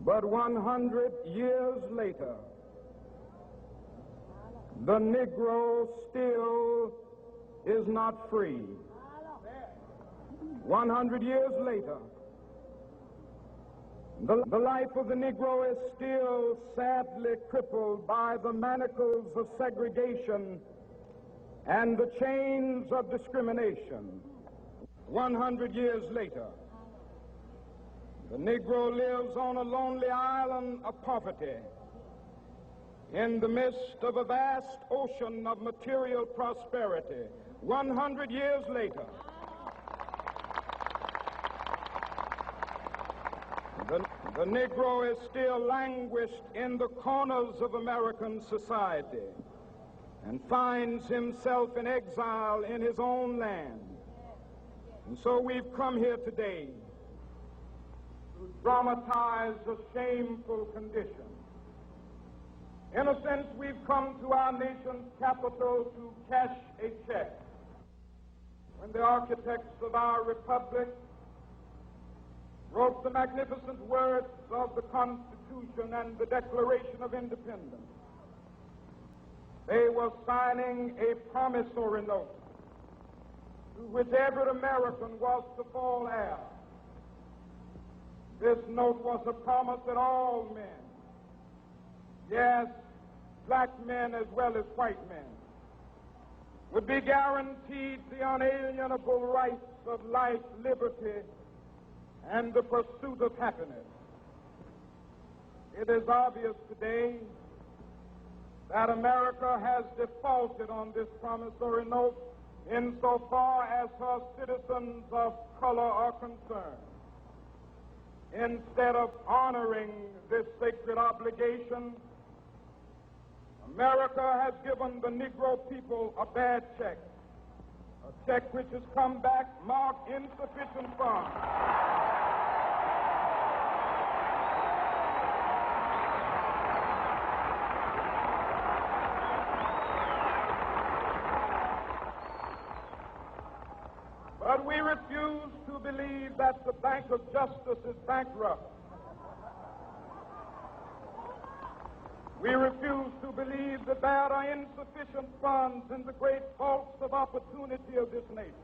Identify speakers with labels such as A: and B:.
A: But 100 years later, the Negro still is not free. 100 years later, the life of the Negro is still sadly crippled by the manacles of segregation and the chains of discrimination. 100 years later, the Negro lives on a lonely island of poverty in the midst of a vast ocean of material prosperity. 100 years later, the Negro is still languished in the corners of American society and finds himself in exile in his own land. And so we've come here today to dramatize a shameful condition. In a sense, we've come to our nation's capital to cash a check. When the architects of our republic wrote the magnificent words of the Constitution and the Declaration of Independence, they were signing a promissory note to which every American was to fall heir. This note was a promise that all men, yes, black men as well as white men, would be guaranteed the unalienable rights of life, liberty, and the pursuit of happiness. It is obvious today that America has defaulted on this promissory note insofar as her citizens of color are concerned. Instead of honoring this sacred obligation, America has given the Negro people a bad check, a check which has come back marked insufficient funds. But we refuse to believe that the Bank of Justice is bankrupt. We refuse to believe that there are insufficient funds in the great vaults of opportunity of this nation.